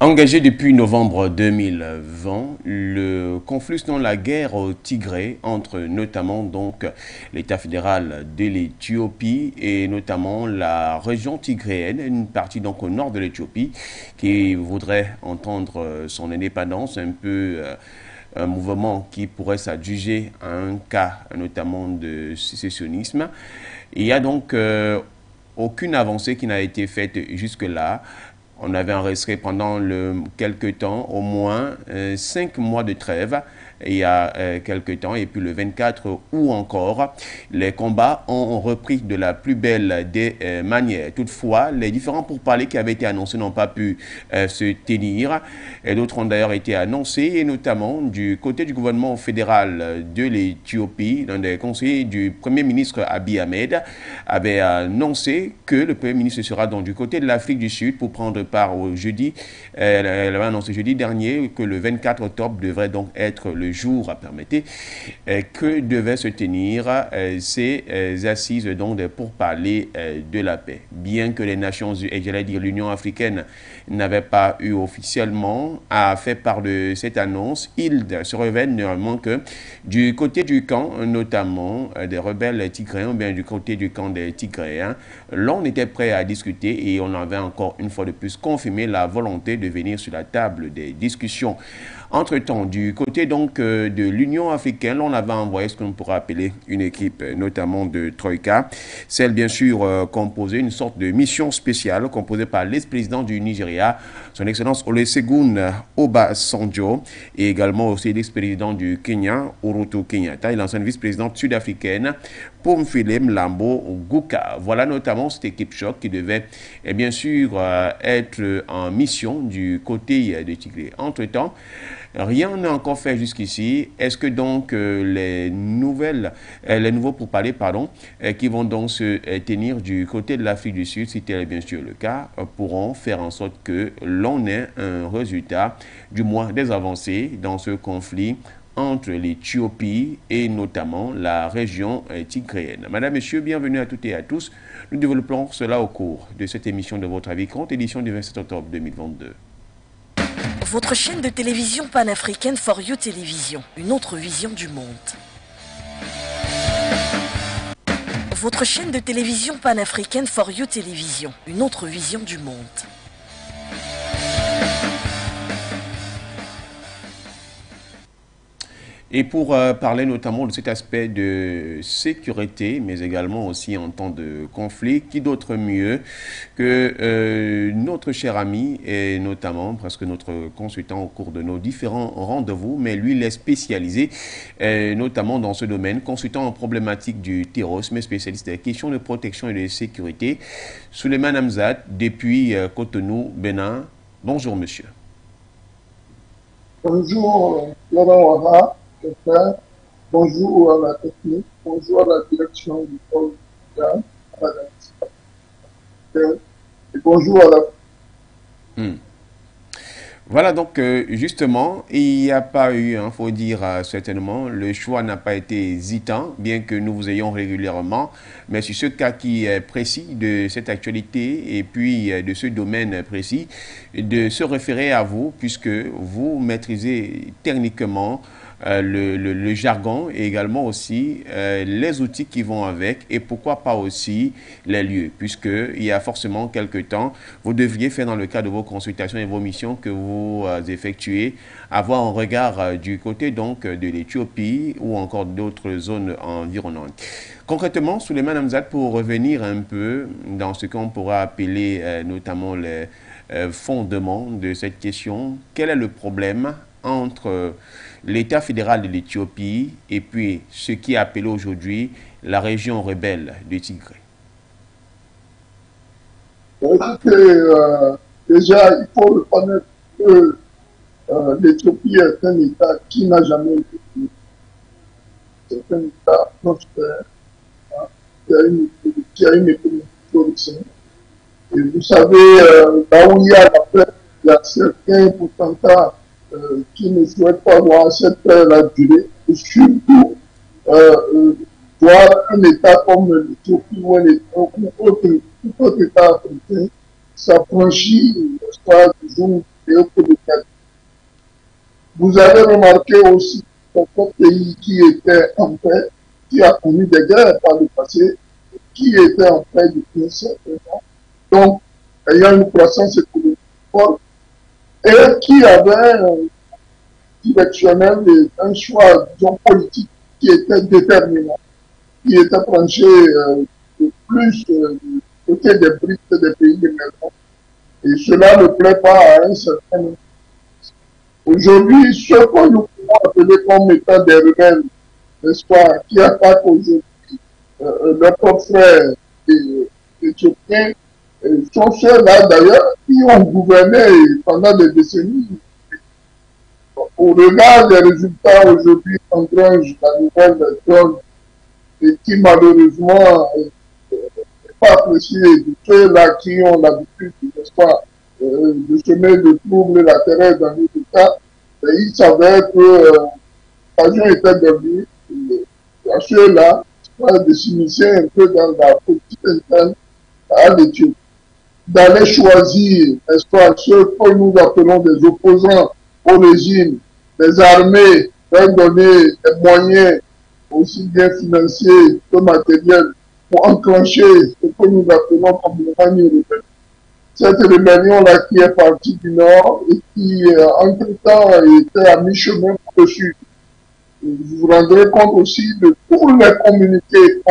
Engagé depuis novembre 2020, le conflit dans la guerre au Tigré entre notamment donc l'État fédéral de l'Éthiopie et notamment la région tigréenne, une partie donc au nord de l'Éthiopie qui voudrait entendre son indépendance, un peu un mouvement qui pourrait s'adjuger à un cas notamment de sécessionnisme. Il y a donc aucune avancée qui n'a été faite jusque-là. On avait enregistré pendant quelques temps, au moins 5 mois de trêve, il y a quelques temps, et puis le 24 août encore, les combats ont repris de la plus belle des manières. Toutefois, les différents pourparlers qui avaient été annoncés n'ont pas pu se tenir, et d'autres ont d'ailleurs été annoncés, et notamment du côté du gouvernement fédéral de l'Éthiopie, l'un des conseillers du Premier ministre Abiy Ahmed avait annoncé que le Premier ministre sera donc du côté de l'Afrique du Sud pour prendre part au jeudi. Elle avait annoncé jeudi dernier que le 24 octobre devrait donc être le jour, permettez, que devaient se tenir ces assises donc des pourparlers de la paix. Bien que les Nations Unies, et j'allais dire l'Union africaine, n'avaient pas eu officiellement à faire part de cette annonce, il se révèle néanmoins que du côté du camp, notamment des rebelles tigréens, ou bien du côté du camp des Tigréens, l'on était prêt à discuter et on avait encore une fois de plus confirmé la volonté de venir sur la table des discussions. Entre-temps, du côté donc de l'Union africaine, on avait envoyé ce qu'on pourrait appeler une équipe, notamment de Troïka, celle bien sûr composée, une sorte de mission spéciale composée par l'ex-président du Nigeria, son excellence Olusegun Obasanjo, et également aussi l'ex-président du Kenya, Uhuru Kenyatta, et l'ancienne vice-présidente sud-africaine, Pomfile Mlambo Nguka. Voilà notamment cette équipe choc qui devait bien sûr être en mission du côté de Tigré. Entre-temps, rien n'est encore fait jusqu'ici. Est-ce que donc les nouveaux pourparlers, qui vont donc se tenir du côté de l'Afrique du Sud, si tel est bien sûr le cas, pourront faire en sorte que l'on ait un résultat, du moins des avancées dans ce conflit entre l'Éthiopie et notamment la région tigréenne. Madame, Messieurs, bienvenue à toutes et à tous. Nous développons cela au cours de cette émission de votre avis compte, édition du 27 octobre 2022. Votre chaîne de télévision panafricaine For You Télévision, une autre vision du monde. Votre chaîne de télévision panafricaine For You Télévision, une autre vision du monde. Et pour parler notamment de cet aspect de sécurité, mais également aussi en temps de conflit, qui d'autre mieux que notre cher ami, et notamment presque notre consultant au cours de nos différents rendez-vous, mais lui, il est spécialisé notamment dans ce domaine, consultant en problématique du terrorisme, mais spécialiste des questions de protection et de sécurité. Souleymane Hamzat, depuis Cotonou, Bénin. Bonjour, monsieur. Bonjour, Laurent Ouaha. Bonjour à la technique, bonjour à la direction du pôle et bonjour à la... Voilà, donc justement, il n'y a pas eu, il faut dire certainement, le choix n'a pas été hésitant, bien que nous vous ayons régulièrement, mais sur ce cas qui est précis de cette actualité et puis de ce domaine précis, de se référer à vous, puisque vous maîtrisez techniquement le jargon et également aussi les outils qui vont avec et pourquoi pas aussi les lieux, puisqu'il y a forcément quelques temps, vous devriez faire dans le cadre de vos consultations et vos missions que vous effectuez, avoir un regard du côté donc de l'Éthiopie ou encore d'autres zones environnantes. Concrètement, Souleymane Hamzat, pour revenir un peu dans ce qu'on pourra appeler notamment les fondements de cette question, quel est le problème entre l'État fédéral de l'Éthiopie et puis ce qui est appelé aujourd'hui la région rebelle du Tigré? Déjà, il faut reconnaître que l'Éthiopie est un État qui n'a jamais été pris. C'est un État prospère, hein, qui a une économie florissante. Et vous savez, là où il y a la paix, il y a certains pourcentages qui ne souhaitent pas voir cette paix-là durer. Et surtout, voir un État comme l'Éthiopie ou tout autre État africain s'affranchir, disons, géopolitique. Vous avez remarqué aussi qu'un pays qui était en paix, qui a connu des guerres par le passé, qui était en paix depuis un certain temps, donc ayant une croissance économique forte, et qui avait un directionnel et un choix, disons, politique qui était déterminant, qui était tranché de plus du côté des BRICS et des pays émergents. Et cela ne plaît pas à un certain nombre. Aujourd'hui, ce que nous pouvons appeler comme étant des rebelles, n'est-ce pas, qui attaquent aujourd'hui leurs propres frères éthiopiens, sont ceux-là d'ailleurs qui ont gouverné pendant des décennies. Au regard des résultats aujourd'hui qu'engrange la nouvelle donne et qui malheureusement n'est pas appréciée de ceux-là qui ont l'habitude, n'est-ce pas, de semer le trouble et la terreur dans nos États, il s'avère que l'occasion était donnée à ceux-là de s'initier un peu dans la politique interne à l'Éthiopie, d'aller choisir, n'est-ce pas, ceux que nous appelons des opposants au régime, des armées, leur donner des moyens aussi bien financiers que matériels pour enclencher ce que nous appelons communément une rébellion. Cette rébellion-là qui est partie du Nord et qui, entre-temps, était à mi-chemin pour le Sud. Vous vous rendrez compte aussi de tous les communiqués,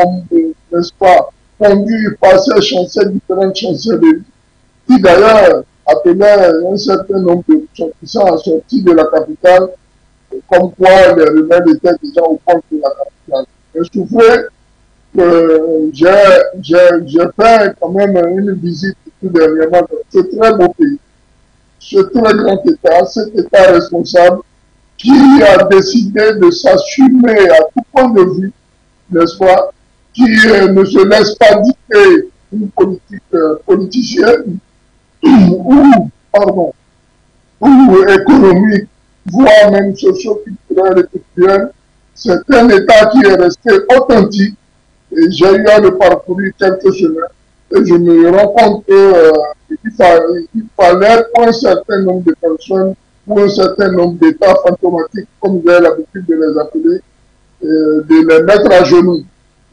n'est-ce pas, conduits par ces chanceliers, différentes chancelleries, qui d'ailleurs appelaient un certain nombre de sortissants à sortir de la capitale, comme quoi les rebelles étaient déjà au port de la capitale. Je souffrais que j'ai fait quand même une visite tout dernièrement dans ce très beau pays, ce très grand État, cet État responsable qui a décidé de s'assumer à tout point de vue, n'est-ce pas, qui ne se laisse pas dicter une politique politicienne ou économique, voire même socio-culturelle et culturelle. C'est un État qui est resté authentique et j'ai eu à le parcourir quelques semaines et je me rends compte qu'il fallait pour un certain nombre de personnes, pour un certain nombre d'États fantomatiques, comme j'ai l'habitude de les appeler, de les mettre à genoux,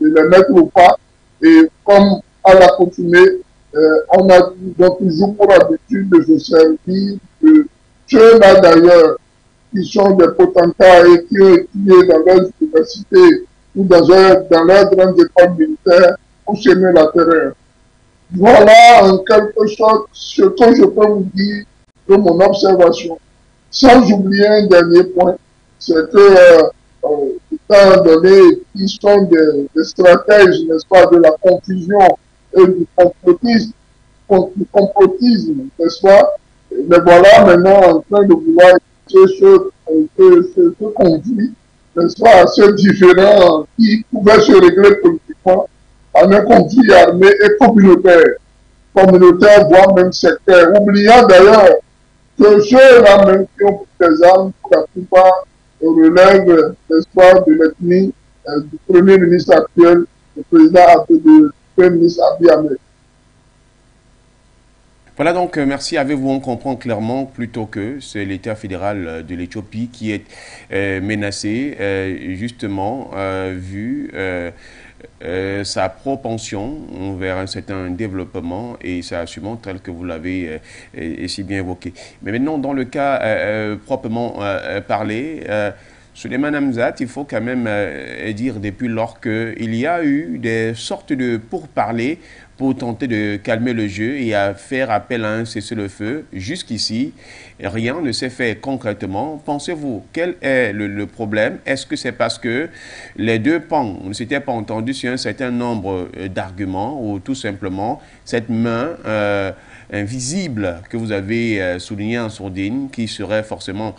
de les mettre au pas et comme à l'accoutumée, on a donc toujours pour habitude de se servir de ceux-là d'ailleurs qui sont des potentats et qui ont étudié dans leurs universités ou dans leurs grandes écoles militaires pour semer la terreur. Voilà en quelque sorte ce que je peux vous dire de mon observation. Sans oublier un dernier point, c'est que étant donné qu'ils sont des stratèges, n'est-ce pas, de la confusion et du complotisme, n'est-ce pas, mais voilà maintenant en train de vouloir ce conflit, n'est-ce pas, assez différent qui pouvait se régler politiquement en un conflit armé et communautaire, voire même sectaire, oubliant d'ailleurs que ceux-là même qui ont pris des armes, pour la plupart, relèvent, n'est-ce pas, de l'ethnie du Premier ministre actuel, le Premier ministre Abiy Ahmed. Voilà donc, merci. Avez-vous, on comprend clairement plutôt que c'est l'État fédéral de l'Éthiopie qui est menacé, justement, vu sa propension vers un certain développement et sa assumant tel que vous l'avez si bien évoqué. Mais maintenant, dans le cas proprement parlé, Souleymane Hamzat, il faut quand même dire depuis lors qu'il y a eu des sortes de pourparlers pour tenter de calmer le jeu et à faire appel à un cessez-le-feu. Jusqu'ici, rien ne s'est fait concrètement. Pensez-vous, quel est le problème? Est-ce que c'est parce que les deux pans ne s'étaient pas entendus sur un certain nombre d'arguments ou tout simplement cette main invisible que vous avez soulignée en sourdine qui serait forcément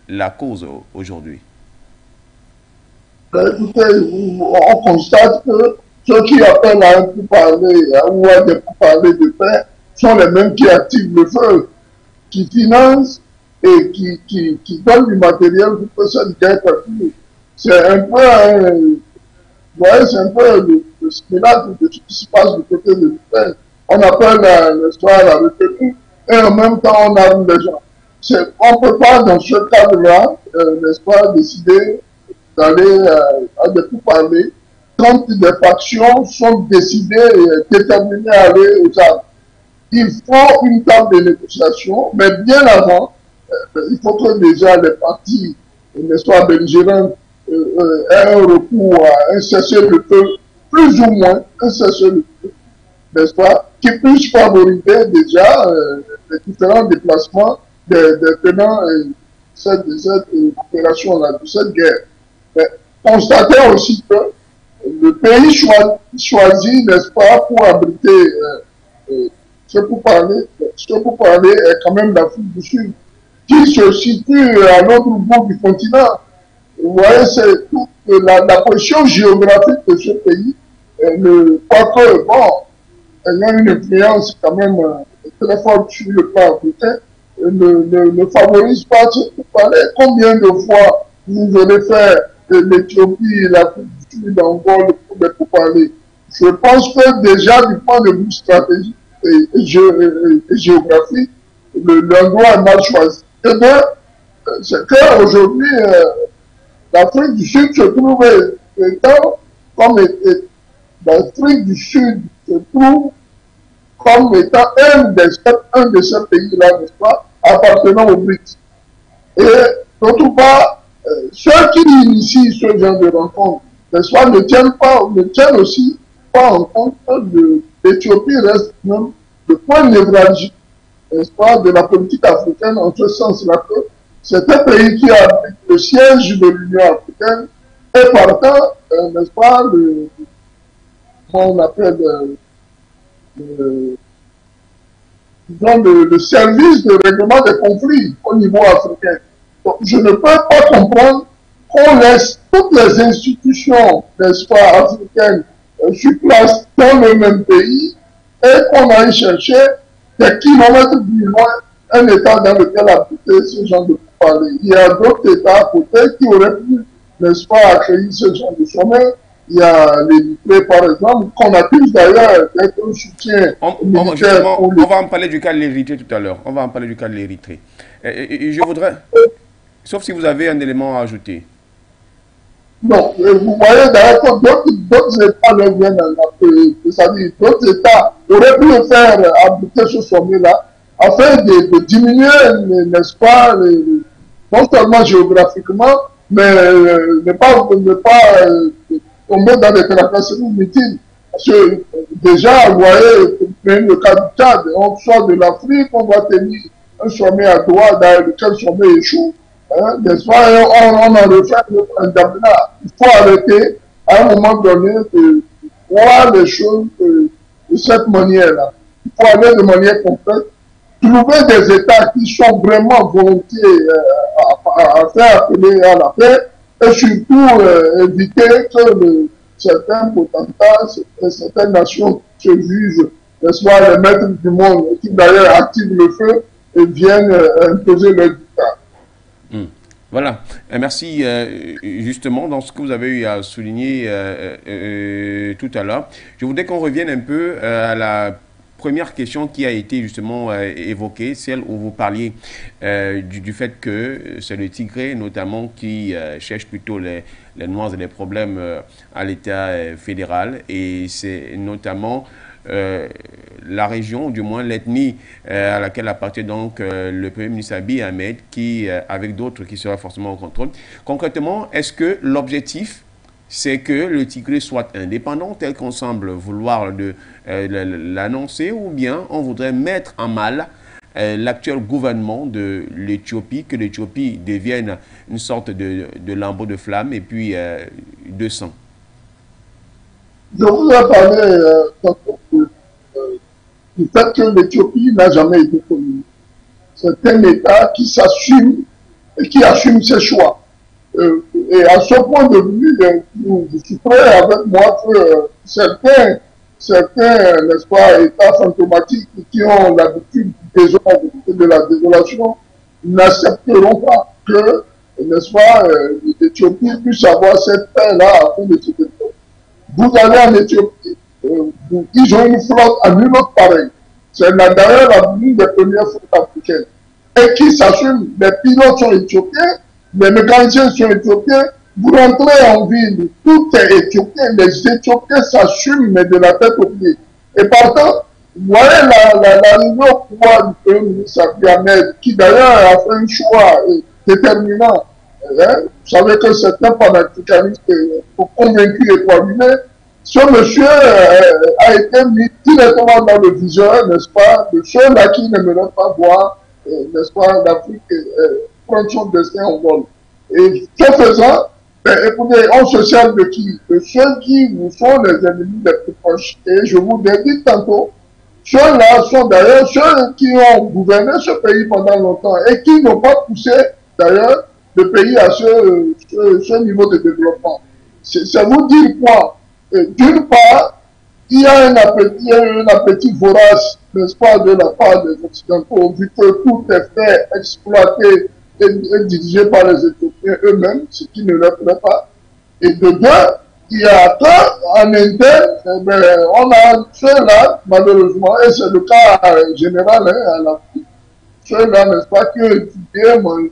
la cause aujourd'hui? Écoutez, on constate que ceux qui appellent à un pourparler ou à des pourparlers de paix sont les mêmes qui activent le feu, qui financent et qui donnent du matériel pour que cette guerre continue. C'est un peu, c'est un peu le spectacle de ce qui se passe du côté de l'Ukraine. On appelle l'histoire à la retenue et en même temps on arme les gens. on ne peut pas, dans ce cadre-là, n'est-ce pas, décider d'aller à des pourparlers quand des factions sont décidées et déterminées à aller aux armes. Il faut une table de négociation, mais bien avant, il faut que déjà les partis, n'est-ce pas, belligérants, aient un recours à un cessez-le-feu, plus ou moins un cessez-le-feu, n'est-ce pas, qui puisse favoriser déjà les différents déplacements des tenants de cette opération-là, de cette guerre. Mais constatez aussi que le pays choisi, n'est-ce pas, pour abriter ce pourparler est quand même l'Afrique du Sud, qui se situe à l'autre bout du continent. Vous voyez, c'est toute la position géographique de ce pays, quoique, bon, elle a une influence quand même très forte sur le plan africain, ne favorise pas ce pourparler. Combien de fois vous allez faire l'Éthiopie, l'Afrique du Sud, encore le pourparler? Je pense que déjà, du point de vue stratégique et géographique, l'endroit est mal choisi. Et bien, c'est qu'aujourd'hui, l'Afrique du Sud se trouve étant comme l'Afrique du Sud se trouve comme étant un de ces pays-là, n'est-ce pas, appartenant au BRICS. Et d'autre part, ceux qui initient ce genre de rencontre, n'est-ce pas, ne tiennent aussi pas en compte de l'Éthiopie reste même le point névralgique, n'est-ce pas, de la politique africaine, en ce sens-là que c'est un pays qui a le siège de l'Union africaine et partant, n'est-ce pas, qu'on appelle le service de règlement des conflits au niveau africain. Donc, je ne peux pas comprendre qu'on laisse toutes les institutions, n'est-ce pas, africaines sur place dans le même pays et qu'on aille chercher des kilomètres plus loin un État dans lequel habiter ce genre de pourparlers. Il y a d'autres États à côté qui auraient pu, n'est-ce pas, accueillir ce genre de sommet. Il y a l'Érythrée, par exemple, qu'on accuse d'ailleurs d'être un soutien militaire. On va en parler du cas de l'Érythrée tout à l'heure. On va en parler du cas de l'Érythrée. Je voudrais, sauf si vous avez un élément à ajouter. Non, vous voyez d'ailleurs que d'autres États le viennent c'est-à-dire d'autres États auraient pu le faire abriter ce sommet-là afin de diminuer, n'est-ce pas, non seulement géographiquement, mais ne pas tomber dans des tracasseries inutiles. Parce que déjà, vous voyez, même le cas du Tchad, on sort de l'Afrique, on va tenir un sommet à Doha, dans lequel le sommet échoue. Hein, n'est-ce pas, on en refait un là. Il faut arrêter à un moment donné de voir les choses de cette manière-là. Il faut aller de manière concrète, trouver des États qui sont vraiment volontiers à faire appeler à la paix et surtout éviter que certains potentats, certaines nations se jugent, n'est-ce pas, les maîtres du monde, qui d'ailleurs activent le feu et viennent imposer leur dictat. Voilà, merci. Justement, dans ce que vous avez eu à souligner tout à l'heure, je voudrais qu'on revienne un peu à la première question qui a été justement évoquée, celle où vous parliez du fait que c'est le Tigré notamment qui cherche plutôt les noirs et les problèmes à l'État fédéral, et c'est notamment la région, du moins l'ethnie à laquelle appartient donc le Premier ministre Abiy Ahmed, qui, avec d'autres, qui sera forcément au contrôle. Concrètement, est-ce que l'objectif, c'est que le Tigré soit indépendant, tel qu'on semble vouloir l'annoncer, ou bien on voudrait mettre en mal l'actuel gouvernement de l'Éthiopie, que l'Éthiopie devienne une sorte de lambeau de flamme et puis de sang? Je vous ai parlé du fait que l'Éthiopie n'a jamais été connue. C'est un État qui s'assume et qui assume ses choix. Et à ce point de vue, je suis prêt avec moi que certains, n'est-ce pas, États fantomatiques qui ont l'habitude de la désolation n'accepteront pas que, n'est-ce pas, l'Éthiopie puisse avoir cette paix-là afin de se développer. Vous allez en Éthiopie, ils ont une flotte à nul autre pareil. C'est d'ailleurs l'une des premières flottes africaines. et qui s'assument. Les pilotes sont éthiopiens, les mécaniciens sont éthiopiens. Vous rentrez en ville, tout est éthiopien. Les Éthiopiens s'assument, mais de la tête aux pieds. Et partant, vous voyez l'arrivée au pouvoir du Premier ministre Abiy Ahmed, qui d'ailleurs a fait un choix déterminant. Hein? Vous savez que certains panafricanistes sont convaincus et coordonnés. Ce monsieur a été mis directement dans le viseur, n'est-ce pas, de ceux-là qui n'aimeraient pas voir, n'est-ce pas, l'Afrique prendre son destin en vol. Et ce faisant, écoutez, on se sert de qui? De ceux qui vous sont les ennemis les plus proches. Et je vous l'ai dit tantôt, ceux-là sont d'ailleurs ceux qui ont gouverné ce pays pendant longtemps et qui n'ont pas poussé d'ailleurs le pays à ce niveau de développement. C'est vous dire quoi? D'une part, il y a un appétit vorace, n'est-ce pas, de la part des Occidentaux, vu que tout est fait, exploité et dirigé par les Éthiopiens eux-mêmes, ce qui ne leur plaît pas. Et de deux, il y a qu'en interne, on a ceux-là, malheureusement, et c'est le cas général à l'Afrique, ceux-là, n'est-ce pas, qui ont étudié, mangé,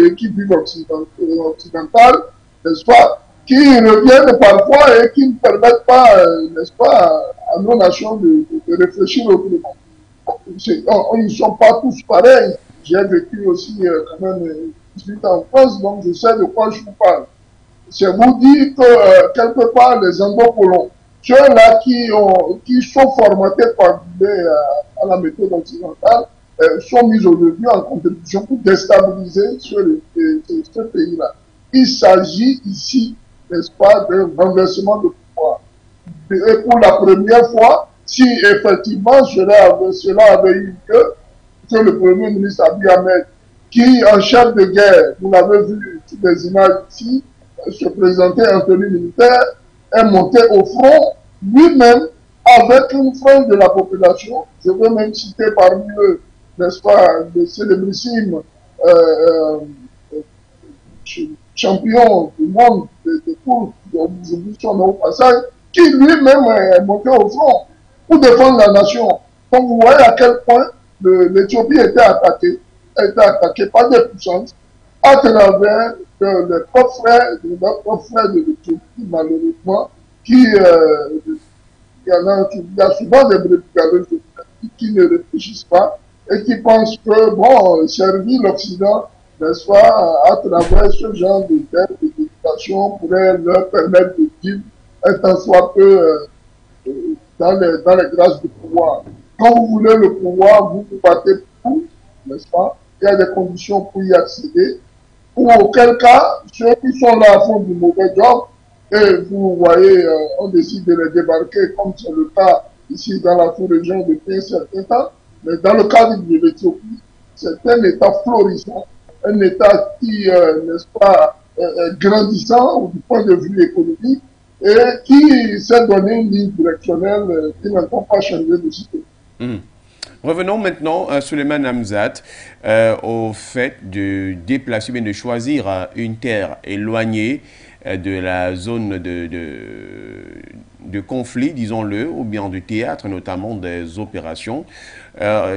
et qui vivent occidental, n'est-ce pas, qui reviennent parfois et qui ne permettent pas, n'est-ce pas, à nos nations de réfléchir autrement. Ils ne sont pas tous pareils. J'ai vécu aussi quand même 18 ans en France, donc je sais de quoi je vous parle. C'est vous dire que quelque part les anglo-colons, ceux-là qui sont formatés par à la méthode occidentale, sont mis aujourd'hui en contribution pour déstabiliser ce pays-là. Il s'agit ici, n'est-ce pas, d'un renversement de pouvoir. Et pour la première fois, si effectivement cela avait eu lieu, que le Premier ministre Abiy Ahmed, qui en chef de guerre, vous l'avez vu sur les images ici, se présentait en tenue militaire, est monté au front lui-même avec une frange de la population. Je veux même citer parmi eux, n'est-ce pas, le célébrissime champion du monde de course, j'oublie son nom au passage, qui lui-même est monté au front pour défendre la nation. Donc vous voyez à quel point l'Éthiopie était attaquée par des puissances à travers les propres frères de l'Éthiopie, malheureusement, il y a souvent des brebis qui ne réfléchissent pas et qui pensent que, bon, servir l'Occident, n'est-ce pas, à travers ce genre de dette, d'éducation, pourrait leur permettre de vivre un tant soit peu dans les grâces du pouvoir. Quand vous voulez le pouvoir, vous vous battez pour, n'est-ce pas? Il y a des conditions pour y accéder. Ou auquel cas, ceux qui sont là font du mauvais job, et vous voyez, on décide de les débarquer, comme c'est le cas ici dans la sous-région depuis un certain temps. Mais dans le cadre de l'Éthiopie, c'est un État florissant, un État qui, n'est-ce pas, grandissant du point de vue économique, et qui s'est donné une ligne directionnelle qui n'a pas changé de système. Revenons maintenant, Souleymane Hamzat, au fait de déplacer, bien de choisir une terre éloignée de la zone de conflit, disons-le, ou bien du théâtre, notamment des opérations.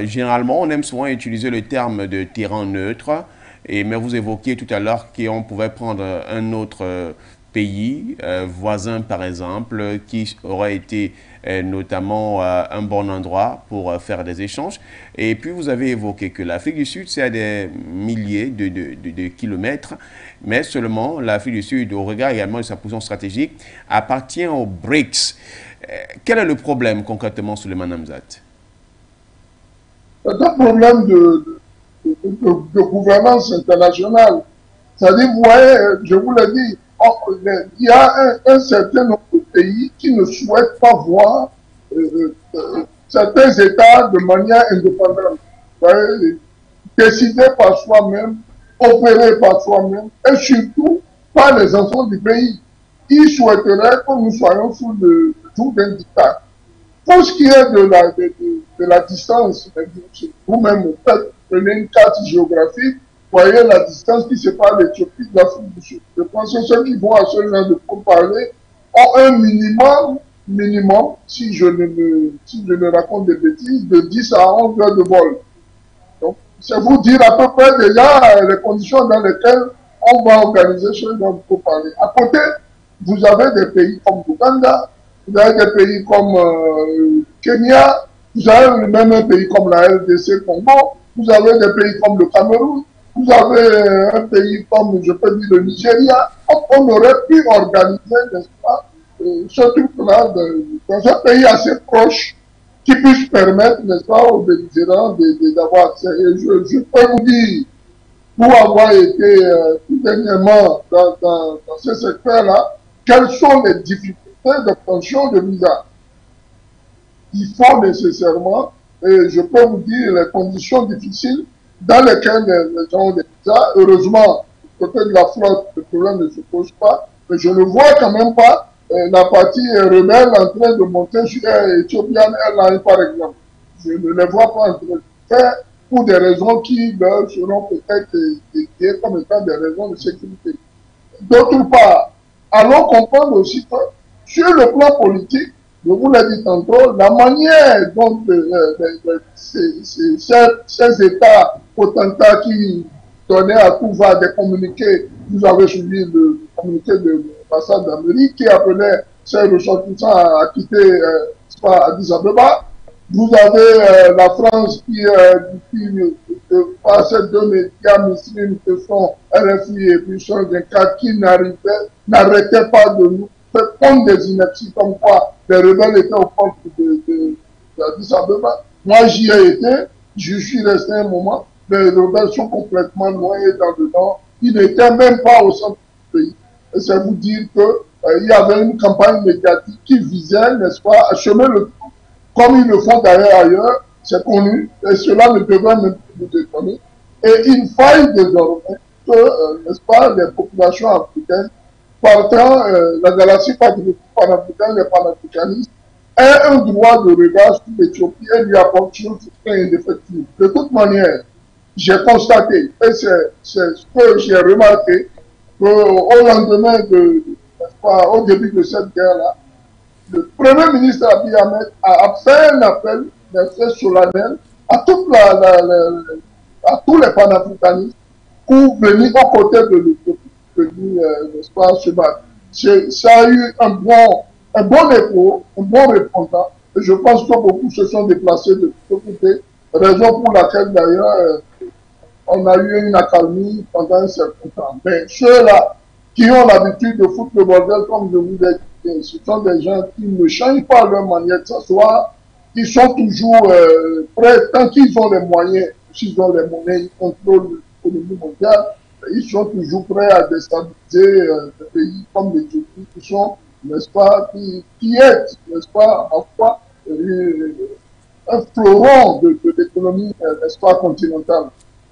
Généralement, on aime souvent utiliser le terme de terrain neutre, mais vous évoquiez tout à l'heure qu'on pouvait prendre un autre pays voisin, par exemple, qui aurait été notamment un bon endroit pour faire des échanges. Et puis, vous avez évoqué que l'Afrique du Sud, c'est à des milliers de kilomètres, mais seulement l'Afrique du Sud, au regard également de sa position stratégique, appartient aux BRICS. Quel est le problème concrètement, Souleymane Hamzat? C'est un problème de gouvernance internationale. C'est-à-dire, vous voyez, je vous l'ai dit, il y a un certain nombre de pays qui ne souhaitent pas voir certains États de manière indépendante. Vous voyez, décider par soi-même, opérer par soi-même, et surtout par les enfants du pays. Ils souhaiteraient que nous soyons sous le joug d'un dictat. Pour ce qui est de la distance, vous-même, prenez une carte géographique, voyez la distance qui sépare l'Éthiopie de l'Afrique du Sud. Je pense que ceux qui vont à ce genre de pourparlers ont un minimum, si je ne raconte des bêtises, de 10 à 11 heures de vol. Donc, C'est vous dire à peu près déjà les conditions dans lesquelles on va organiser ce dont il faut parler. À côté, vous avez des pays comme l'Ouganda, vous avez des pays comme Kenya, vous avez même un pays comme la RDC Congo, vous avez des pays comme le Cameroun, vous avez un pays comme, je peux dire, le Nigeria. On aurait pu organiser, n'est-ce pas, ce truc-là dans un pays assez proche qui puisse permettre, n'est-ce pas, aux belligérants d'avoir accès. Et je peux vous dire, pour avoir été tout dernièrement dans ce secteur-là, quelles sont les difficultés d'obtention de visa. Il faut nécessairement, et je peux vous dire, les conditions difficiles dans lesquelles les gens ont des visas. Heureusement, du côté de la flotte, le problème ne se pose pas, mais je ne vois quand même pas la partie rebelle en train de monter sur Ethiopian Airlines, par exemple. Je ne les vois pas en train de faire pour des raisons qui leur seront peut-être dédiées comme étant des raisons de sécurité. D'autre part, allons comprendre aussi que sur le plan politique, je vous l'ai dit tantôt, la manière dont ces États potentats qui donnaient à tout va des communiqués, vous avez suivi le communiqué de l'ambassade d'Amérique qui appelait ses ressortissants à quitter Addis Abeba. Vous avez la France qui, par ces deux médias muslims que sont RFI et Puissance 24, qui n'arrêtaient pas de nous faire prendre des inerties comme quoi les rebelles étaient au centre d'Addis Abeba. Moi, j'y ai été, je suis resté un moment, les rebelles sont complètement noyés dedans, ils n'étaient même pas au centre du pays. Et c'est vous dire qu'il y avait une campagne médiatique qui visait, n'est-ce pas, à chemin le tour, comme ils le font d'ailleurs ailleurs, c'est connu, et cela ne devrait même plus nous étonner. Et il faille désormais que, n'est-ce pas, les populations africaines, partant la galaxie panafricaine, les panafricanistes, aient un droit de regard sur l'Éthiopie et lui apporter un soutien indéfectible. De toute manière, j'ai constaté, et c'est ce que j'ai remarqué, qu'au lendemain n'est-ce pas, au début de cette guerre-là, le Premier ministre Abiy Ahmed a fait un appel, très solennel, à tous les panafricanistes pour venir aux côtés de l'Éthiopie, n'est-ce pas, se battre. Ça a eu un bon écho, un bon répondant, et je pense que beaucoup se sont déplacés de tous côtés, raison pour laquelle d'ailleurs on a eu une accalmie pendant un certain temps. Mais ceux-là qui ont l'habitude de foutre le bordel, comme je vous l'ai dit, ce sont des gens qui ne changent pas leur manière de s'asseoir, qui sont toujours prêts, tant qu'ils ont les moyens, s'ils ont les moyens, ils contrôlent l'économie mondiale, ils sont toujours prêts à déstabiliser des pays comme l'Éthiopie, qui sont, n'est-ce pas, qui aident, n'est-ce pas, à quoi un fleuron de l'économie, n'est-ce pas, continentale.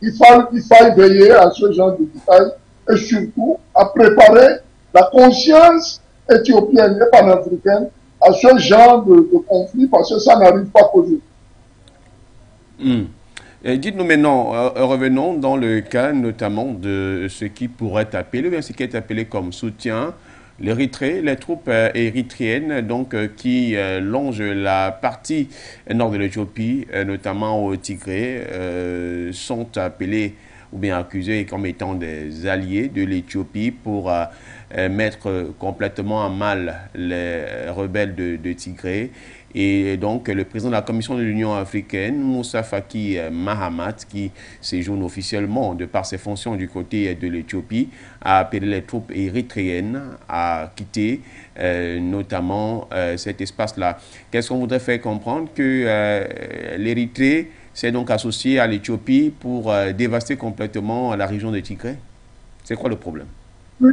Il faut veiller à ce genre de détails et surtout à préparer la conscience éthiopienne et panafricaine à ce genre de conflit parce que ça n'arrive pas qu'aujourd'hui. Dites-nous maintenant, revenons dans le cas notamment de ce qui pourrait appeler, bien ce qui est appelé comme soutien, l'Érythrée, les troupes érythréennes donc, qui longent la partie nord de l'Éthiopie, notamment au Tigré, sont appelés ou bien accusés comme étant des alliés de l'Éthiopie pour mettre complètement à mal les rebelles de Tigré. Et donc, le président de la Commission de l'Union africaine, Moussa Faki Mahamat, qui séjourne officiellement de par ses fonctions du côté de l'Éthiopie, a appelé les troupes érythréennes à quitter notamment cet espace-là. Qu'est-ce qu'on voudrait faire comprendre? Que l'Érythrée s'est donc associée à l'Éthiopie pour dévaster complètement la région de Tigré? C'est quoi le problème? Oui.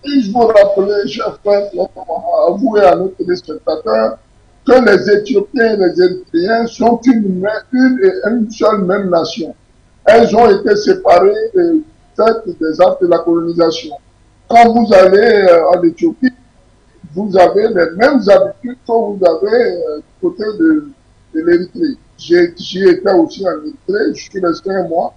Et je vous rappelle, chers frères, à vous et à nos téléspectateurs, que les Éthiopiens et les Érythréens sont une et une seule même nation. Elles ont été séparées des actes de la colonisation. Quand vous allez en Éthiopie, vous avez les mêmes habitudes que vous avez du côté de l'Érythrée. J'y étais aussi en Érythrée, je suis resté un mois.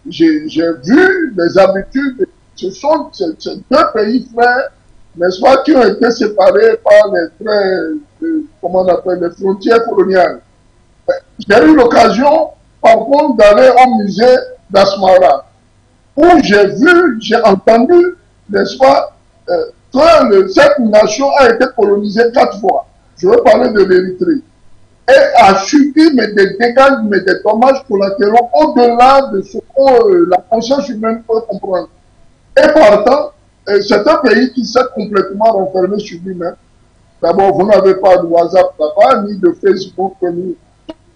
J'ai vu les habitudes. Ce sont ces deux pays frères, n'est-ce pas, qui ont été séparés par les traits, comment on appelle, les frontières coloniales. J'ai eu l'occasion par contre d'aller au musée d'Asmara, où j'ai entendu, n'est-ce pas, que cette nation a été colonisée 4 fois. Je veux parler de l'Érythrée. Et a subi mais des dégâts, mais des dommages collatéraux au-delà de ce que la conscience humaine peut comprendre. Et partant, c'est un pays qui s'est complètement renfermé sur lui-même. D'abord, vous n'avez pas de WhatsApp là-bas, ni de Facebook, ni...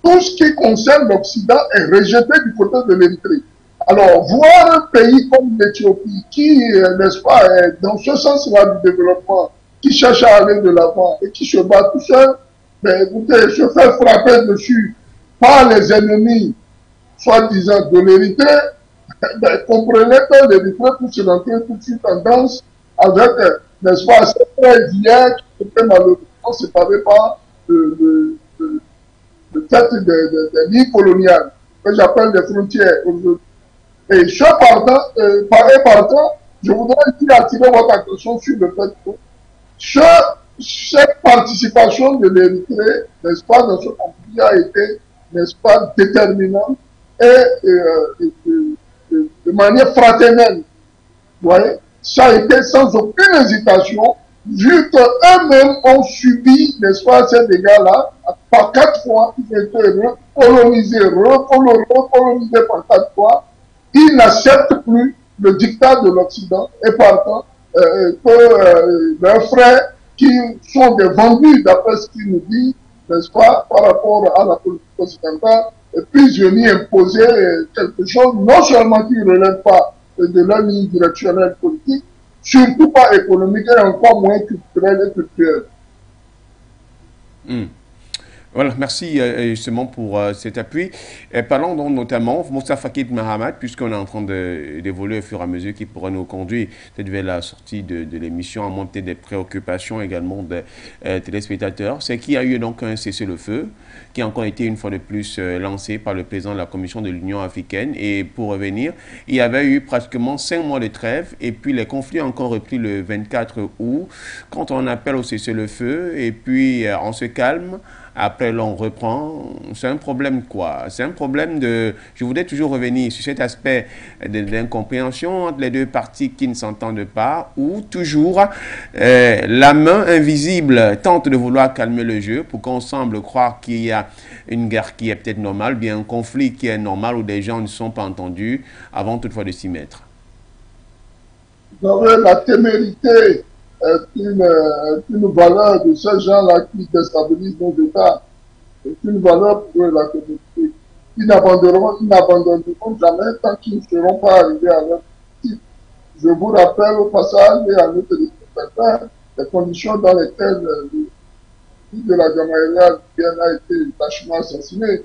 Tout ce qui concerne l'Occident est rejeté du côté de l'Érythrée. Alors, voir un pays comme l'Éthiopie qui, n'est-ce pas, est dans ce sens-là du développement, qui cherche à aller de l'avant et qui se bat tout seul, ben, écoutez, se faire frapper dessus par les ennemis, soi-disant, de l'Érythrée, ben, comprenez que l'Érythrée peut se rentrer tout de suite en danse avec, n'est-ce pas, ces frères d'hier qui étaient malheureusement séparés par le fait des lignes coloniales, que j'appelle des frontières aujourd'hui. Et partant, je voudrais ici attirer votre attention sur le fait que cette participation de l'Érythrée, n'est-ce pas, dans ce conflit a été, n'est-ce pas, déterminante et de manière fraternelle. Vous voyez, ça a été sans aucune hésitation, vu qu'eux-mêmes ont subi, n'est-ce pas, ces dégâts-là, par 4 fois, ils ont été recolonisés par 4 fois. Ils n'acceptent plus le dictat de l'Occident et partant que leurs frères qui sont des vendus, d'après ce qu'ils nous disent, n'est-ce pas, par rapport à la politique occidentale, puissent venir imposer quelque chose, non seulement qui ne relève pas de leur ligne directionnelle politique, surtout pas économique et encore moins culturelle et culturelle. Voilà, merci justement pour cet appui. Parlons donc notamment Moussa Fakid Mahamat, puisqu'on est en train d'évoluer au fur et à mesure, qui pourra nous conduire peut-être vers la sortie de l'émission, à moins peut-être des préoccupations également des téléspectateurs. C'est qu'il y a eu donc un cessez-le-feu qui a encore été une fois de plus lancé par le président de la Commission de l'Union africaine. Et pour revenir, il y avait eu pratiquement 5 mois de trêve et puis les conflits ont encore repris le 24 août. Quand on appelle au cessez-le-feu et puis on se calme, après l'on reprend, c'est un problème quoi? C'est un problème de... Je voudrais toujours revenir sur cet aspect d'incompréhension entre les deux parties qui ne s'entendent pas, ou toujours la main invisible tente de vouloir calmer le jeu pour qu'on semble croire qu'il y a une guerre qui est peut-être normale, bien un conflit qui est normal où des gens ne sont pas entendus avant toutefois de s'y mettre. Vous avez la témérité une valeur de ces gens-là qui déstabilisent nos États. C'est une valeur pour la communauté. Ils n'abandonneront jamais tant qu'ils ne seront pas arrivés à leur objectif. Je vous rappelle au passage et à nos téléspectateurs les conditions dans lesquelles le fils de la Jamaïria a été tâchement assassiné.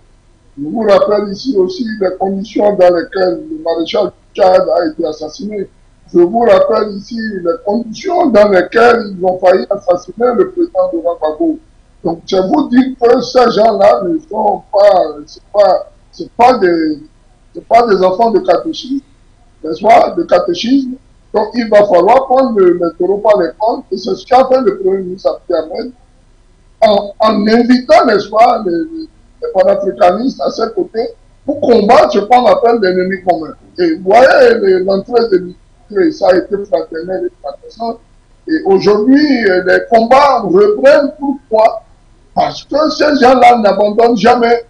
Je vous rappelle ici aussi les conditions dans lesquelles le maréchal Tchad a été assassiné. Je vous rappelle ici les conditions dans lesquelles ils ont failli assassiner le président de Gbagbo. Donc, je vous dis que ces gens-là ne sont c'est pas des enfants de catéchisme, n'est-ce pas, de catéchisme. Donc, il va falloir prendre les taureaux par les cornes, et c'est ce qu'a fait le Premier ministre Abiy Ahmed, en invitant, n'est-ce pas, les panafricanistes à ses côtés pour combattre ce qu'on appelle l'ennemi commun. Et vous voyez l'entrée de et ça a été fraternel et fraternel. Et aujourd'hui, les combats reprennent. Pourquoi? Parce que ces gens-là n'abandonnent jamais.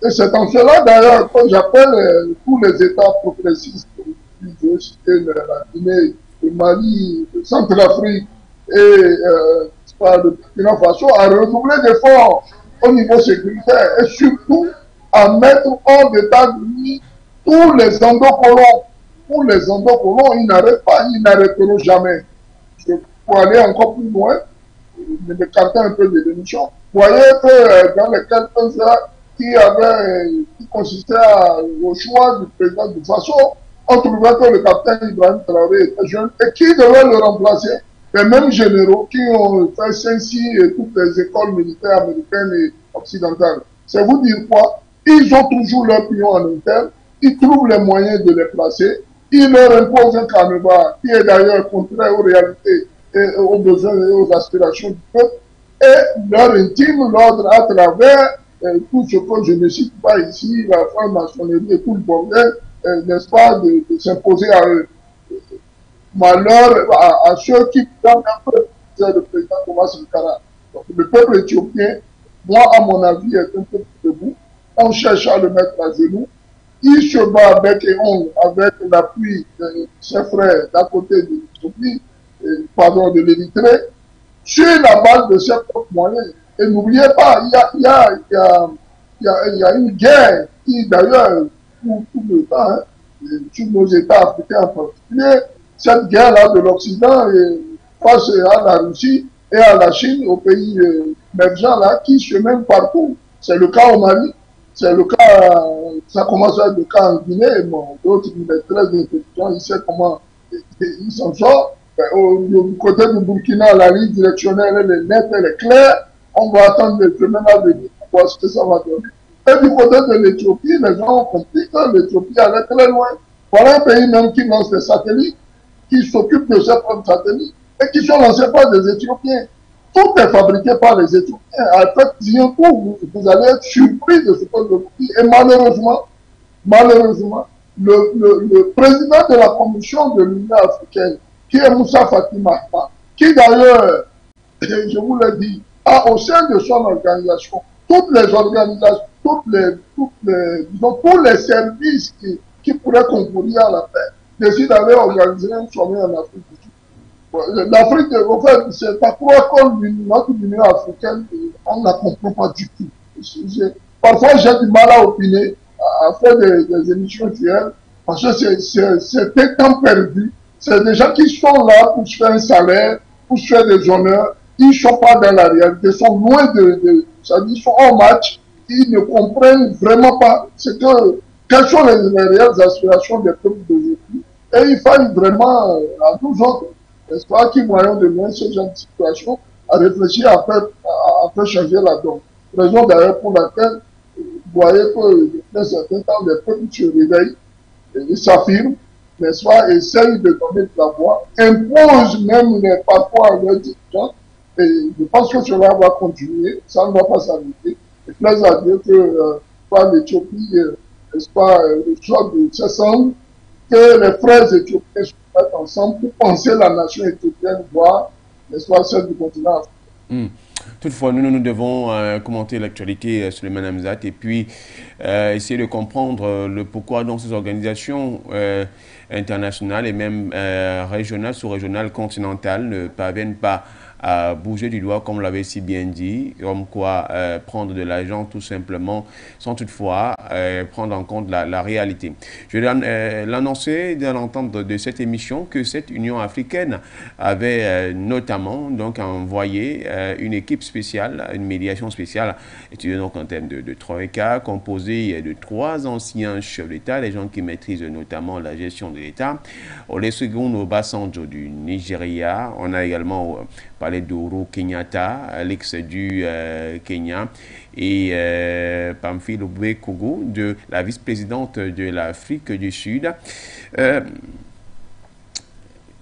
Et c'est en cela, d'ailleurs, que j'appelle tous les États progressistes, je vais citer la Guinée, le Mali, le Centrafrique et le Burkina Faso, à redoubler d'efforts au niveau sécuritaire et surtout à mettre hors d'état de nuit tous les endocolons. Pour les endocolons, ils n'arrêtent pas, ils n'arrêteront jamais. Pour aller encore plus loin, m'écarter un peu des émissions. Vous voyez que dans les quelques heures qui consistaient au choix du président du Faso, on trouvait que le capitaine Ibrahim Traoré était jeune et qui devait le remplacer. Les mêmes généraux qui ont fait Saint-Cy et toutes les écoles militaires américaines et occidentales. C'est vous dire quoi? Ils ont toujours leur pion en interne, ils trouvent les moyens de les placer. Ils leur imposent un carnaval qui est d'ailleurs contraire aux réalités et aux besoins et aux aspirations du peuple et leur intime l'ordre à travers tout ce que je ne cite pas ici, la franc-maçonnerie et tout le bordel, n'est-ce pas, de s'imposer à eux. Malheur à ceux qui prennent un peu le président Thomas Sankara. Donc le peuple éthiopien, moi à mon avis, est un peu debout. On cherche à le mettre à genoux. Il se bat avec et on, avec l'appui de ses frères d'à côté de l'Éthiopie, pardon, de l'Érythrée, sur la base de ses propres moyens. Et n'oubliez pas, il y a une guerre qui, d'ailleurs, tout le temps, hein, sur nos États africains en particulier, cette guerre-là de l'Occident face à la Russie et à la Chine, aux pays émergents là, qui se mènent partout. C'est le cas au Mali, c'est le cas, ça commence à être le cas en Guinée, bon, d'autres, il est très intelligent, il sait comment il s'en sort. Du côté du Burkina, la ligne directionnelle, elle est nette, elle est claire. On va attendre le phénomène à venir pour voir ce que ça va donner. Et du côté de l'Éthiopie, les gens ont compris que l'Éthiopie allait très loin. Voilà un pays même qui lance des satellites, qui s'occupe de ses propres satellites, et qui sont lancés par des Éthiopiens. Tout est fabriqué par les Éthiopiens. En fait, bientôt, vous allez être surpris de ce que je vous dis. Et malheureusement, le président de la Commission de l'Union africaine, qui est Moussa Faki Mahamat, qui d'ailleurs, je vous l'ai dit, a au sein de son organisation, toutes les organisations, disons, tous les services qui pourraient concourir à la paix, décident d'aller organiser un sommet en Afrique du Sud. L'Afrique, en fait, c'est pas croire que notre Union africaine, on ne la comprend pas du tout. Parfois, j'ai du mal à opiner, à faire des émissions sur elle, parce que c'est un temps perdu. C'est des gens qui sont là pour se faire un salaire, pour se faire des honneurs. Ils ne sont pas dans la réalité, ils sont loin ils sont en match. Ils ne comprennent vraiment pas quelles sont les réelles aspirations des peuples d'aujourd'hui. Et il faut vraiment, à nous autres, n'est-ce pas, qui voyons de loin ce genre de situation, à réfléchir à faire changer la donne. Raison d'ailleurs pour laquelle, vous voyez que depuis un certain temps, les peuples se réveillent, ils s'affirment, n'est-ce pas, essayent de donner de la voix, imposent même parfois leurs dirigeants, et je pense que cela va continuer, ça ne va pas s'arrêter. Et plaise à Dieu que l'Éthiopie, n'est-ce pas, le choix de ce semble, que les frères éthiopiens se mettent ensemble pour penser la nation éthiopienne, voire, n'est-ce pas, celle du continent africain. Toutefois, nous devons commenter l'actualité sur le Manamzat et puis essayer de comprendre le pourquoi dans ces organisations internationales et même régionales, sous-régionales, continentales ne parviennent pas à bouger du doigt, comme l'avait si bien dit, comme quoi prendre de l'argent tout simplement, sans toutefois prendre en compte la réalité. Je l'annonçais dans l'entente de cette émission que cette Union africaine avait notamment donc envoyé une équipe spéciale, une médiation spéciale, étudiée donc en termes de Troïka, composée de 3 anciens chefs d'État, les gens qui maîtrisent notamment la gestion de l'État. Olusegun Obasanjo du Nigeria, on a également parlé d'Ouro Kenyatta, l'ex du Kenya, et Pamphile Kougou, de la vice-présidente de l'Afrique du Sud.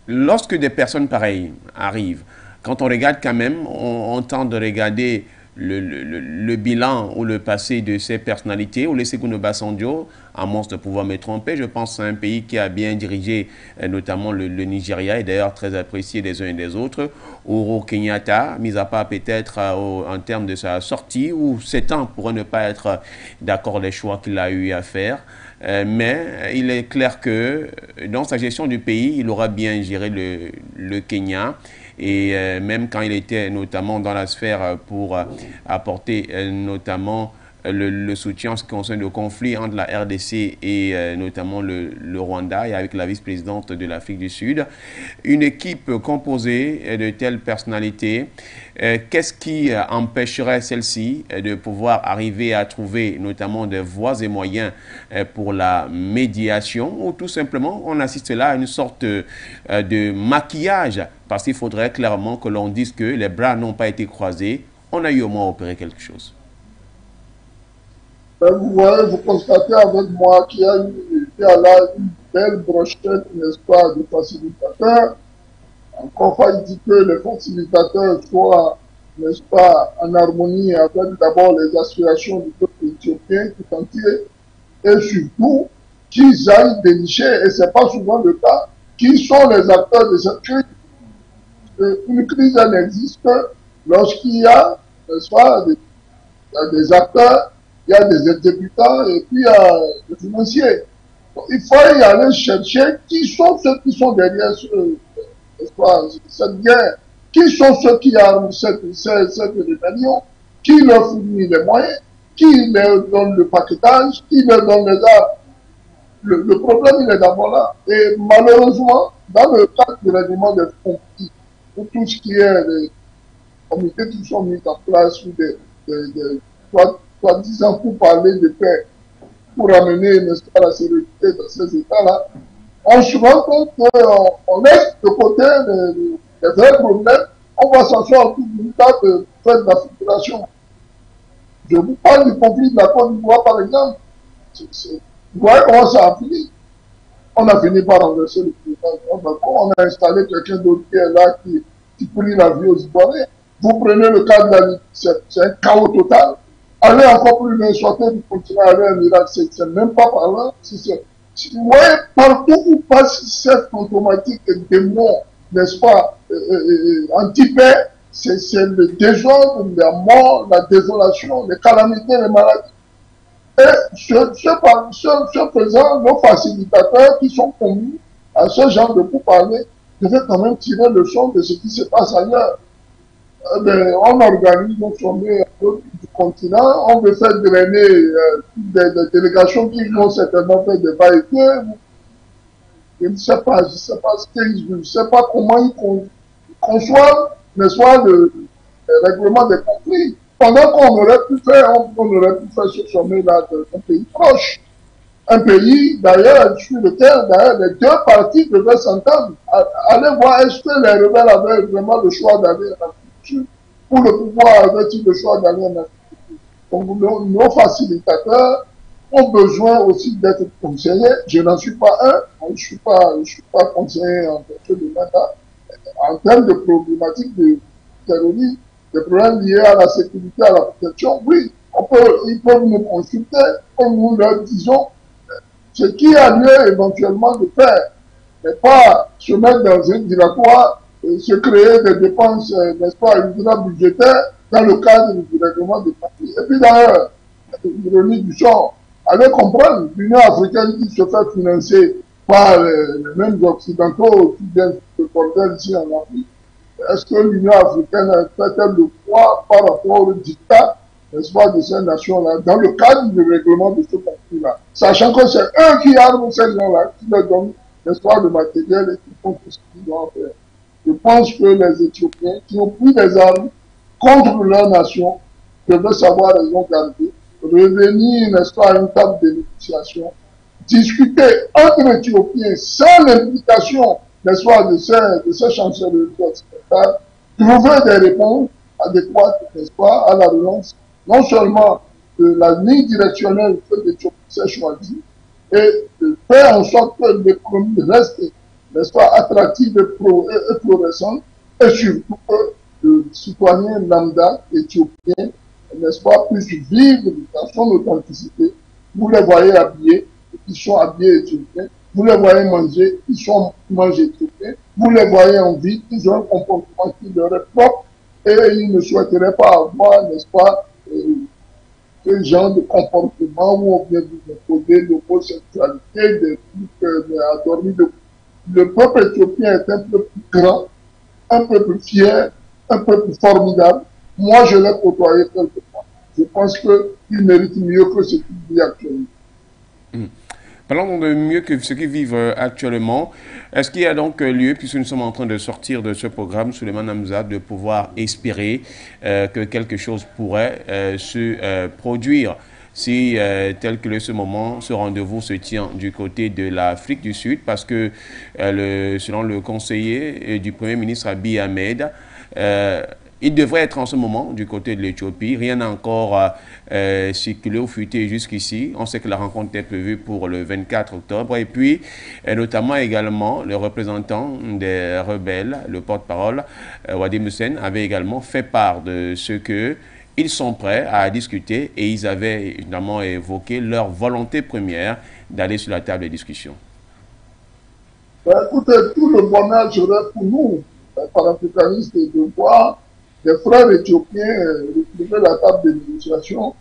Lorsque des personnes pareilles arrivent, quand on regarde quand même, on tente de regarder le bilan ou le passé de ces personnalités. Olusegun Obasanjo, à moins de pouvoir me tromper, je pense à un pays qui a bien dirigé notamment le Nigeria et d'ailleurs très apprécié des uns et des autres. Uhuru Kenyatta, mis à part peut-être en termes de sa sortie ou 7 ans pour ne pas être d'accord des choix qu'il a eu à faire. Mais il est clair que dans sa gestion du pays, il aura bien géré le Kenya. Et même quand il était notamment dans la sphère pour apporter notamment le soutien en ce qui concerne le conflit entre la RDC et notamment le Rwanda et avec la vice-présidente de l'Afrique du Sud. Une équipe composée de telles personnalités, qu'est-ce qui empêcherait celle-ci de pouvoir arriver à trouver notamment des voies et moyens pour la médiation, ou tout simplement on assiste là à une sorte de maquillage, parce qu'il faudrait clairement que l'on dise que les bras n'ont pas été croisés, on a eu au moins opéré quelque chose. Vous voyez, vous constatez avec moi qu'il y a là une belle brochette, n'est-ce pas, de facilitateurs. Encore fois, il dit que les facilitateurs soient n'est-ce pas, en harmonie avec d'abord les aspirations du peuple éthiopien tout entier, et surtout qu'ils aillent dénicher, et ce n'est pas souvent le cas, qui sont les acteurs de cette crise. Une crise, elle n'existe que lorsqu'il y a, n'est-ce pas, des acteurs, il y a des exécutants et puis il y a des financiers. Donc, il faut y aller chercher qui sont ceux qui sont derrière cette guerre, qui sont ceux qui arment cette rébellion, qui leur fournit les moyens, qui leur donne le paquetage, qui leur donne les armes. Le problème, il est d'abord là. Et malheureusement, dans le cadre du règlement des conflits, pour tout ce qui est des comités qui sont mis en place, ou soi-disant pour parler de paix, pour amener, n'est-ce pas, la sécurité dans ces États-là, on se rend compte qu'on laisse de côté les vrais problèmes, on va s'asseoir tout le temps de faire de la circulation. Je vous parle du conflit de la Côte d'Ivoire, par exemple. Vous voyez comment ça a fini. On a fini par renverser le président. On a installé quelqu'un d'autre qui est là, qui prie la vie aux Ivoiriens. Vous prenez le cas de la Libye, c'est un chaos total. Aller encore plus loin, sortir du continent, aller en Irak, c'est même pas par là. Vous voyez, partout où passe cette automatique des mots, n'est-ce pas, anti-paix, c'est le désordre, la mort, la désolation, les calamités, les maladies. Et ce faisant, nos facilitateurs qui sont commis à ce genre de pourparlers devaient quand même tirer le son de ce qui se passe ailleurs. On organise nos sommets du continent, on veut faire drainer des délégations qui vont certainement faire des va-et-vient. Je ne sais pas comment ils conçoivent, n'est-ce pas, le règlement des conflits. Pendant qu'on aurait pu faire, ce sommet-là d'un pays proche. Un pays, d'ailleurs, sur lequel, d'ailleurs, les deux parties devaient s'entendre. Allez voir, est-ce que les rebelles avaient vraiment le choix d'aller en Afrique du Sud, ou le pouvoir avait-il le choix d'aller en Afrique du Sud. Donc, nos facilitateurs ont besoin aussi d'être conseillés. Je n'en suis pas un, je suis pas conseiller en quelque de mandat. En termes de problématiques de terrorisme, des problèmes liés à la sécurité, à la protection, oui, ils peuvent nous consulter, comme nous leur disons ce qui a lieu éventuellement de faire, mais pas se mettre dans un dilatoire, se créer des dépenses, n'est-ce pas, budgétaires dans le cadre du règlement des conflits. Et puis d'ailleurs, l'ironie du sort, allez comprendre, l'Union africaine qui se fait financer par les mêmes occidentaux qui viennent se porter ici en Afrique, est-ce que l'Union africaine fait-elle le poids par rapport au dictat, n'est-ce pas, de ces nations-là, dans le cadre du règlement de ce conflit-là, sachant que c'est eux qui arment ces gens-là, qui leur donnent, n'est-ce pas, le matériel et qui font tout ce qu'ils doivent faire. Je pense que les Éthiopiens qui ont pris des armes contre leur nation devaient savoir raison garder, revenir, n'est-ce pas, à une table de négociation, discuter entre Éthiopiens sans l'implication, n'est-ce pas, de ces chancelleries occidentales, trouver des réponses adéquates, n'est-ce pas, à la relance, non seulement de la ligne directionnelle que l'Éthiopie s'est choisie, et de faire en sorte que l'économie reste, n'est-ce pas, attractive et progressante, et surtout que le citoyen lambda éthiopien, n'est-ce pas, puisse vivre dans son authenticité. Vous les voyez habillés, ils sont habillés éthiopiens. Vous les voyez manger, ils sont mangés éthiopiens. Vous les voyez en vie, ils ont un comportement qui leur est propre et ils ne souhaiteraient pas avoir, n'est-ce pas, ce genre de comportement où on vient vous imposer l'homosexualité, des trucs adornis. Le peuple éthiopien est un peu plus grand, un peu plus fier, un peu plus formidable. Moi, je l'ai côtoyé quelquefois. Je pense qu'il mérite mieux que ce qu'il vit actuellement. Parlons de mieux que ce qu'ils vivent actuellement. Est-ce qu'il y a donc lieu, puisque nous sommes en train de sortir de ce programme, Souleymane Hamza, de pouvoir espérer que quelque chose pourrait se produire si, tel que ce moment, ce rendez-vous se tient du côté de l'Afrique du Sud, parce que selon le conseiller du Premier ministre Abiy Ahmed, Il devrait être en ce moment du côté de l'Éthiopie. Rien n'a encore circulé ou fuité jusqu'ici. On sait que la rencontre est prévue pour le 24 octobre. Et puis, notamment également, le représentant des rebelles, le porte-parole, Wadim Hussein, avait également fait part de ce que ils sont prêts à discuter et ils avaient évidemment évoqué leur volonté première d'aller sur la table des discussions. Écoutez, tout le bonheur serait pour nous, panafricanistes, de voir des frères éthiopiens retrouver la table de négociation,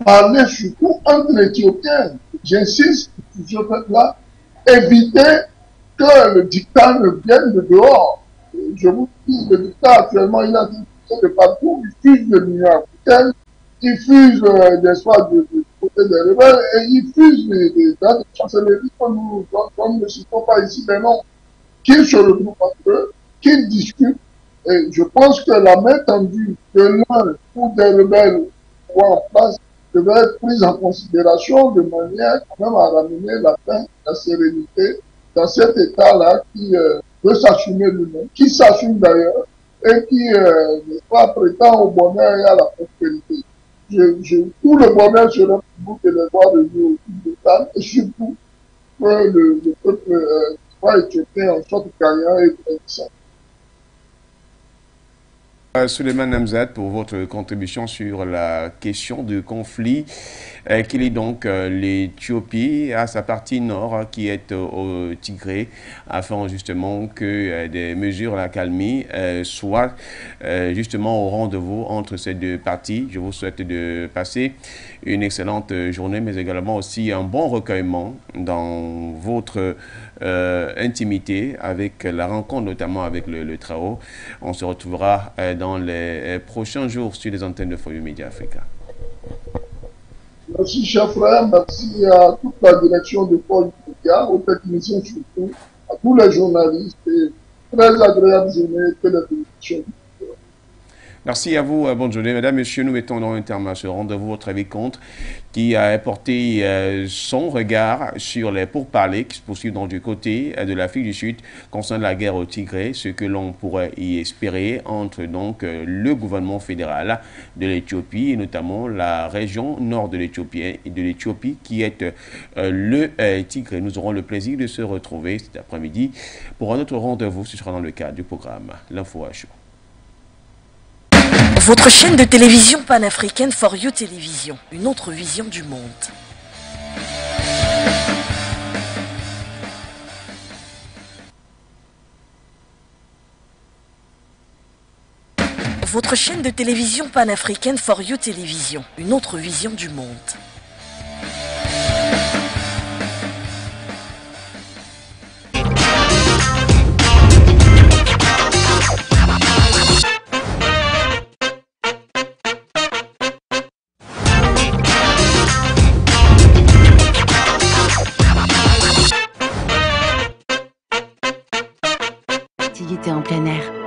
parler surtout entre Éthiopiens. J'insiste sur ce fait-là, éviter que le dictat ne vienne de dehors. Je vous dis, le dictat actuellement, il a dit de partout, il fuse de l'Union africaine, il fuse des soins du côté des rebelles et il fuse des chancelleries dont nous ne citons pas ici des noms, qu'ils se regroupent entre eux, qu'ils discutent. Et je pense que la main tendue de l'un ou des rebelles ou en place devait être prise en considération de manière quand même à ramener la paix, la sérénité dans cet État-là qui veut s'assumer lui-même, qui s'assume d'ailleurs, et qui n'est pas prétend au bonheur et à la prospérité. Tout le bonheur serait pour vous de les voir revenir au fil de temps, et surtout que le peuple soit éthiopien en sorte gagnant et grandissant. Souleymane Namzat, pour votre contribution sur la question du conflit qui lie donc l'Éthiopie à sa partie nord qui est au Tigré, afin justement que des mesures d'accalmie soient justement au rendez-vous entre ces deux parties. Je vous souhaite de passer une excellente journée, mais également aussi un bon recueillement dans votre intimité avec la rencontre, notamment avec le Trao. On se retrouvera dans les prochains jours sur les antennes de For You Media Africa. Merci, cher frère. Merci à toute la direction de For You Media, aux techniciens surtout, à tous les journalistes. Et très agréable journée que la télévision. Merci à vous, bonne journée. Mesdames, Messieurs, nous mettons dans un terme à ce rendez-vous au Très Compte qui a apporté son regard sur les pourparlers qui se poursuivent donc du côté de l'Afrique du Sud concernant la guerre au Tigré, ce que l'on pourrait y espérer entre donc le gouvernement fédéral de l'Éthiopie et notamment la région nord de l'Éthiopie qui est le Tigré. Nous aurons le plaisir de se retrouver cet après-midi pour un autre rendez-vous. Ce sera dans le cadre du programme L'Info à chaud. Votre chaîne de télévision panafricaine For You Télévision, une autre vision du monde. Votre chaîne de télévision panafricaine For You Télévision, une autre vision du monde. En plein air.